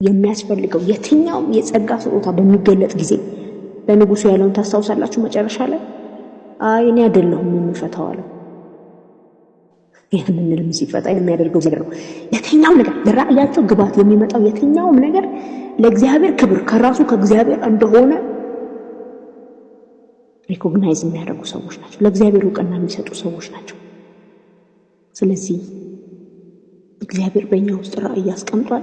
የሚያስፈልገው የትኛውም የጸጋ ስጦታ በሚገለጥ ጊዜ ለንጉሱ ያለውን ታስታውሳላችሁ። መጨረሻ ላይ እኔ አይደለሁም የምፈታው አለ። ምንም ሲፈታ የሚያደርገው ነገር ነው። የትኛውም ነገር ለራእያቸው ግባት የሚመጣው የትኛውም ነገር ለእግዚአብሔር ክብር ከራሱ ከእግዚአብሔር እንደሆነ ሪኮግናይዝ የሚያደርጉ ሰዎች ናቸው። ለእግዚአብሔር እውቅና የሚሰጡ ሰዎች ናቸው። ስለዚህ እግዚአብሔር በእኛ ውስጥ ራእይ ያስቀምጧል።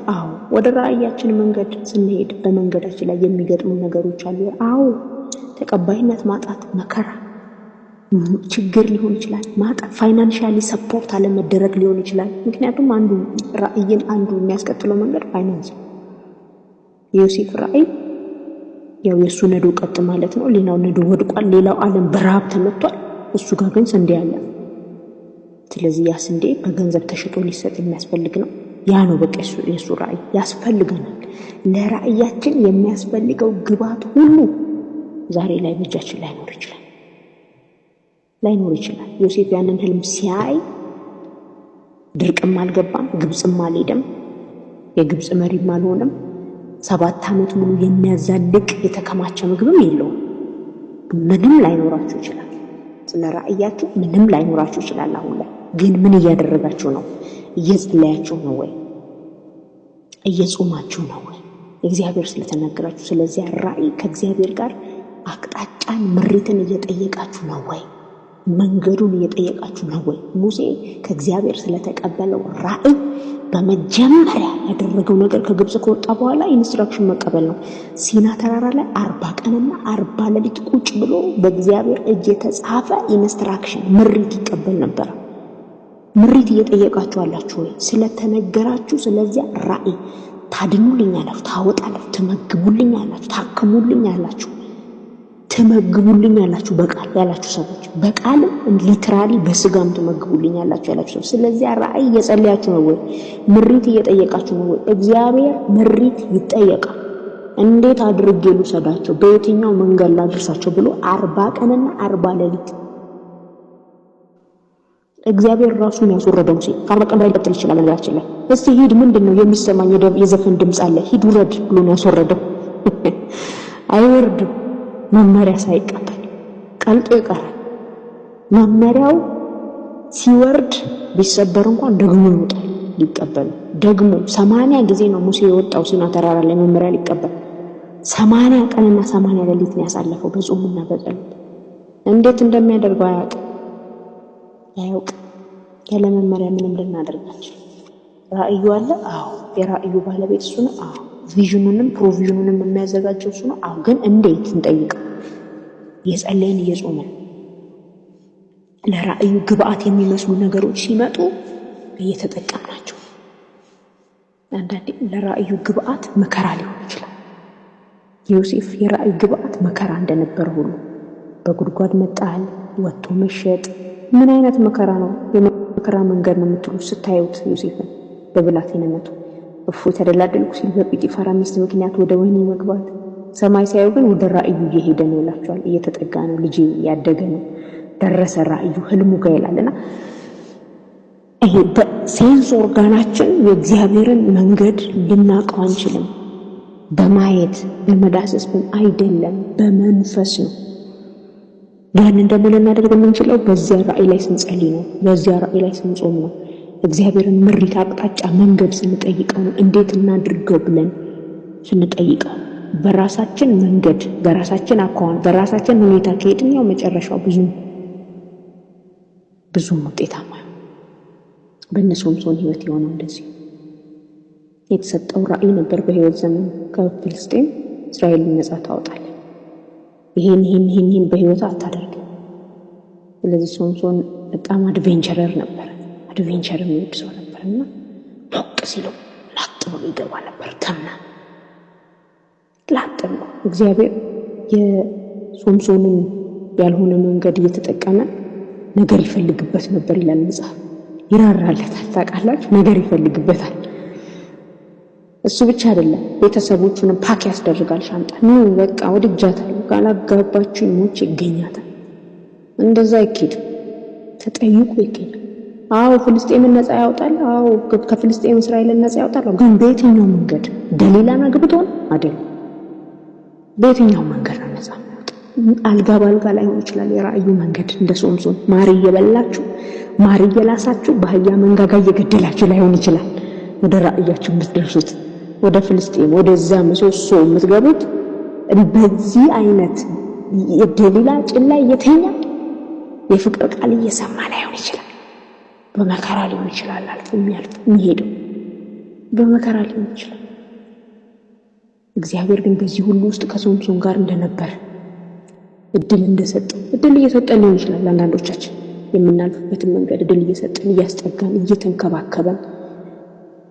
ወደ ራእያችን መንገድ ስንሄድ በመንገዳችን ላይ የሚገጥሙ ነገሮች አሉ። ተቀባይነት ማጣት፣ መከራ፣ ችግር ሊሆን ይችላል። ማጣት፣ ፋይናንሻሊ ሰፖርት አለመደረግ ሊሆን ይችላል። ምክንያቱም አንዱ ራእይን አንዱ የሚያስቀጥለው መንገድ ፋይናንስ ነው። የዮሴፍ ራእይ ያው የሱ ነዶ ቀጥ ማለት ነው። ሌላው ነዶ ወድቋል። ሌላው ዓለም በረሃብ ተመቷል። እሱ ጋር ግን ስንዴ አለ። ስለዚህ ያ ስንዴ በገንዘብ ተሽጦ ሊሰጥ የሚያስፈልግ ነው። ያ ነው በቃ የሱ ራእይ ያስፈልገናል። ለራእያችን የሚያስፈልገው ግባት ሁሉ ዛሬ ላይ በእጃችን ላይኖር ይችላል። ዮሴፍ ያንን ህልም ሲያይ ድርቅም አልገባም፣ ግብጽም አልሄደም፣ የግብጽ መሪም አልሆነም። 7 ዓመት ሙሉ የሚያዛልቅ የተከማቸ ምግብም የለውም። ምንም ላይኖራችሁ ይችላል። ስለ ራእያችሁ ምንም ላይኖራችሁ ይችላል። አሁን ላይ ግን ምን እያደረጋችሁ ነው? እየጸለያችሁ ነው ወይ? እየጾማችሁ ነው ወይ? እግዚአብሔር ስለተናገራችሁ ስለዚህ ራእይ ከእግዚአብሔር ጋር አቅጣጫን ምሪትን እየጠየቃችሁ ነው ወይ? መንገዱን እየጠየቃችሁ ነው ወይ? ሙሴ ከእግዚአብሔር ስለተቀበለው ራእይ በመጀመሪያ ያደረገው ነገር ከግብጽ ከወጣ በኋላ ኢንስትራክሽን መቀበል ነው። ሲና ተራራ ላይ 40 ቀንና 40 ሌሊት ቁጭ ብሎ በእግዚአብሔር እጅ የተጻፈ ኢንስትራክሽን ምሪት ይቀበል ነበር። ምሪት እየጠየቃችሁ አላችሁ ወይ? ስለተነገራችሁ ስለዚህ ራእይ ታድኑልኛላችሁ፣ ታወጣላችሁ፣ ትመግቡልኛላችሁ፣ ታክሙልኛላችሁ፣ ትመግቡልኛላችሁ በቃል ያላችሁ ሰዎች፣ በቃልም ሊትራሊ በስጋም ትመግቡልኛላችሁ ያላችሁ ሰዎች። ስለዚህ ራእይ እየጸለያችሁ ነው ወይ? ምሪት እየጠየቃችሁ ነው ወይ? እግዚአብሔር ምሪት ይጠየቃል። እንዴት አድርጌ ልውሰዳቸው፣ በየትኛው መንገድ ላድርሳቸው ብሎ 40 ቀንና 40 ሌሊት እግዚአብሔር ራሱን ያስወረደው ሙሴ 40 ቀን ላይ ሊቀጥል ይችላል። ነገራችን ላይ እስቲ ሂድ፣ ምንድነው የሚሰማኝ የዘፈን ድምጽ አለ፣ ሂድ ውረድ ብሎ ነው ያስወረደው። አይወርድም። መመሪያ ሳይቀበል ቀልጦ ይቀራል። መመሪያው ሲወርድ ቢሰበር እንኳን ደግሞ ይወጣል ሊቀበል። ደግሞ 80 ጊዜ ነው ሙሴ የወጣው ሲና ተራራ ላይ መመሪያ ሊቀበል። 80 ቀንና 80 ሌሊት ነው ያሳለፈው በጾምና በጸሎት። እንዴት እንደሚያደርገው አያውቅ። ያለ መመሪያ ምንም ልናደርጋቸው። ራእዩ አለ። የራእዩ ባለቤት እሱ ነው። ቪዥኑንም ፕሮቪዥኑንም የሚያዘጋጀው እሱ ነው። ግን እንዴት እንጠይቀው? የጸለይን እየጾመን ለራእዩ ግብአት የሚመስሉ ነገሮች ሲመጡ እየተጠቀምናቸው። አንዳንዴ ለራእዩ ግብአት መከራ ሊሆን ይችላል። ዮሴፍ የራእዩ ግብአት መከራ እንደነበር ሁሉ በጉድጓድ መጣል፣ ወጥቶ መሸጥ ምን አይነት መከራ ነው? የመከራ መንገድ ነው የምትሉት ስታዩት ዮሴፍን በብላቴንነቱ ተደላደልኩ ሲል በጲጢፋራ ሚስት ምክንያት ወደ ወህኒ መግባት። ሰማይ ሳይው ግን ወደ ራእዩ እየሄደ ነው ይላቸዋል። እየተጠጋ ነው፣ ልጅ ያደገ ነው፣ ደረሰ ራእዩ ህልሙ ጋር ይላልና ይሄ በሴንስ ኦርጋናችን የእግዚአብሔርን መንገድ ልናውቀው አንችልም። በማየት በመዳሰስ አይደለም፣ በመንፈስ ነው። ያን እንደምን እናደርግ የምንችለው በዚያ ራእይ ላይ ስንጸልይ ነው፣ በዚያ ራእይ ላይ ስንጾም ነው። እግዚአብሔርን ምሪት፣ አቅጣጫ፣ መንገድ ስንጠይቀው ነው። እንዴት እናድርገው ብለን ስንጠይቀው በራሳችን መንገድ፣ በራሳችን አኳኋን፣ በራሳችን ሁኔታ ከሄድን ያው መጨረሻው ብዙ ውጤታማ በእነ ሶምሶን ህይወት የሆነው እንደዚህ የተሰጠው ራእይ ነበር። በህይወት ዘመን ከፍልስጤም እስራኤልን ነጻ ታወጣለህ፣ ይሄን በህይወት አታደርግም። ስለዚህ ሶምሶን በጣም አድቬንቸረር ነበር። አድቬንቸር የሚወድ ሰው ነበርና ሞቅ ሲለው ላጥ ብሎ ይገባ ነበር። ላጥ ብሎ እግዚአብሔር የሶምሶንን ያልሆነ መንገድ እየተጠቀመ ነገር ይፈልግበት ነበር ይላል መጽሐፍ። ይራራለታል፣ ታውቃላችሁ፣ ነገር ይፈልግበታል። እሱ ብቻ አይደለም፣ ቤተሰቦቹንም ፓክ ያስደርጋል። ሻንጣ ነው በቃ ወድጃታለሁ፣ ካላጋባችሁ ሞች ይገኛታል። እንደዛ ይኬድ ተጠይቁ ይኬድ አዎ ፍልስጤምን ነፃ ያወጣል። አዎ ከፍልስጤም እስራኤልን ነፃ ያወጣል። ግን በየትኛው መንገድ? ደሊላን አግብቶ ነው አይደል? በየትኛው መንገድ ነው ነፃ የሚያወጣው? አልጋ ባልጋ ላይሆን ይችላል የራእዩ መንገድ። እንደ ሶምሶን ማር እየበላችሁ ማር እየላሳችሁ በአህያ መንጋጋ እየገደላችሁ ላይሆን ይችላል ወደ ራእያችሁ የምትደርሱት። ወደ ፍልስጤም ወደዛ ምሰሶ የምትገቡት በዚህ አይነት የደሊላ ጭን ላይ እየተኛ የፍቅር ቃል እየሰማ ላይሆን ይችላል። በመከራ ሊሆን ይችላል አልፎ የሚሄደው በመከራ ሊሆን ይችላል። እግዚአብሔር ግን በዚህ ሁሉ ውስጥ ከሶምሶን ጋር እንደነበር እድል እንደሰጠው እድል እየሰጠን ሊሆን ይችላል። አንዳንዶቻችን የምናልፍበትን መንገድ እድል እየሰጠን እያስጠጋን እየተንከባከበን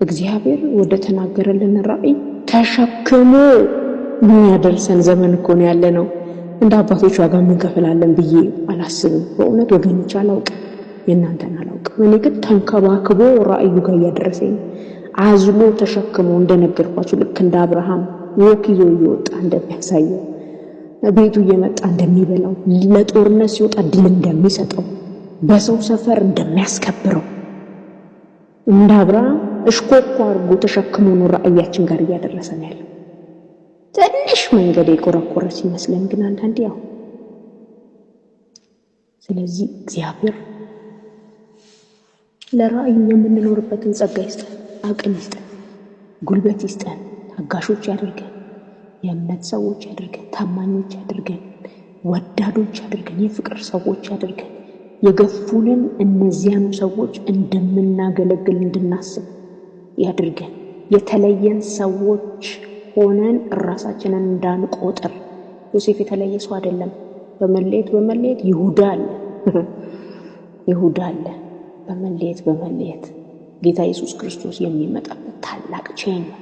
እግዚአብሔር ወደ ተናገረልን ራእይ ተሸክሞ የሚያደርሰን ዘመን እኮ ነው ያለነው። እንደ አባቶች ዋጋ እንከፍላለን ብዬ አላስብም። በእውነት ወገኖች አላውቅም፣ የእናንተን አላውቅም። እኔ ግን ተንከባክቦ ራእዩ ጋር እያደረሰኝ አዝሎ ተሸክሞ እንደነገርኳችሁ ልክ እንደ አብርሃም ወክ ይዞ እየወጣ እንደሚያሳየው ቤቱ እየመጣ እንደሚበላው ለጦርነት ሲወጣ ድል እንደሚሰጠው በሰው ሰፈር እንደሚያስከብረው እንደ አብርሃም እሽኮኮ አድርጎ ተሸክሞ ነው ራእያችን ጋር እያደረሰን ያለው። ትንሽ መንገድ የቆረቆረ ሲመስለን ግን አንዳንዴ ያው ስለዚህ እግዚአብሔር ለራእዩ የምንኖርበትን ጸጋ ይስጠን፣ አቅም ይስጠን፣ ጉልበት ይስጠን፣ ታጋሾች ያድርገን፣ የእምነት ሰዎች ያድርገን፣ ታማኞች ያድርገን፣ ወዳዶች ያድርገን፣ የፍቅር ሰዎች ያድርገን። የገፉንን እነዚያኑ ሰዎች እንደምናገለግል እንድናስብ ያድርገን። የተለየን ሰዎች ሆነን ራሳችንን እንዳንቆጥር። ዮሴፍ የተለየ ሰው አይደለም። በመለየት ይሁዳ አለ። በመለየት ጌታ ኢየሱስ ክርስቶስ የሚመጣበት ታላቅ ቼን ነው።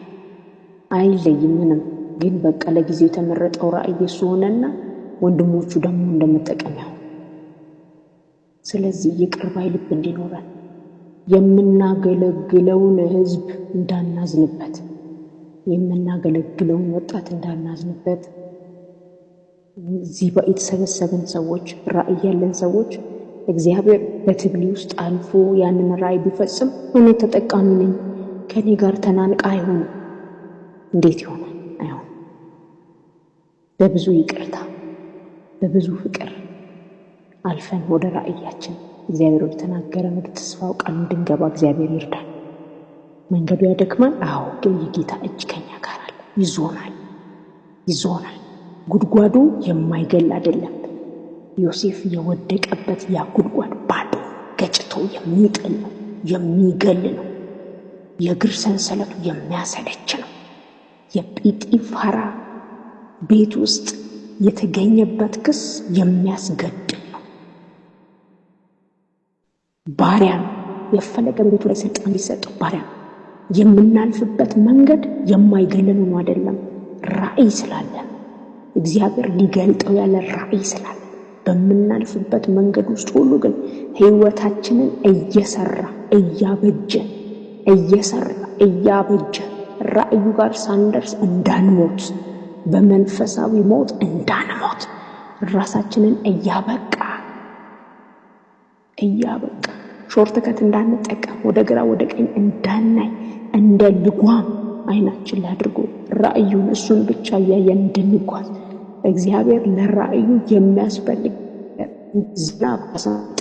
አይለይም ምንም። ግን በቃ ለጊዜው የተመረጠው ራእይ እሱ ሆነና ወንድሞቹ ደግሞ እንደመጠቀሚያው። ስለዚህ ይቅር ባይ ልብ እንዲኖረን የምናገለግለውን ሕዝብ እንዳናዝንበት፣ የምናገለግለውን ወጣት እንዳናዝንበት፣ እዚህ የተሰበሰብን ሰዎች ራእይ ያለን ሰዎች እግዚአብሔር በትግል ውስጥ አልፎ ያንን ራእይ ቢፈጽም እኔ ተጠቃሚ ነኝ ከኔ ጋር ተናንቃ አይሆንም። እንዴት ይሆናል? አይሆንም። በብዙ ይቅርታ በብዙ ፍቅር አልፈን ወደ ራእያችን እግዚአብሔር ወደ ተናገረን ወደ ተስፋው ቃል እንድንገባ እግዚአብሔር ይርዳል። መንገዱ ያደክማል። አዎ፣ ግን የጌታ እጅ ከኛ ጋር አለ። ይዞናል። ጉድጓዱ የማይገል አይደለም። ዮሴፍ የወደቀበት ያ ጉድጓድ ባዶ ገጭቶ የሚጥል ነው፣ የሚገል ነው። የእግር ሰንሰለቱ የሚያሰለች ነው። የጲጢፋራ ቤት ውስጥ የተገኘበት ክስ የሚያስገድል ነው። ባሪያ ነው። የፈለገ ቤቱ ላይ ስልጣን ሊሰጠው ባሪያ ነው። የምናልፍበት መንገድ የማይገለል ነው አይደለም። ራእይ ስላለ እግዚአብሔር ሊገልጠው ያለ ራእይ ስላለ በምናልፍበት መንገድ ውስጥ ሁሉ ግን ህይወታችንን እየሰራ እያበጀ ራእዩ ጋር ሳንደርስ እንዳንሞት፣ በመንፈሳዊ ሞት እንዳንሞት ራሳችንን እያበቃ ሾርትከት እንዳንጠቀም ወደ ግራ ወደ ቀኝ እንዳናይ እንደ ልጓም አይናችን ላይ አድርጎ ራእዩን እሱን ብቻ እያየን እንድንጓዝ እግዚአብሔር ለራእዩ የሚያስፈልግ ዝናብ አሳጣ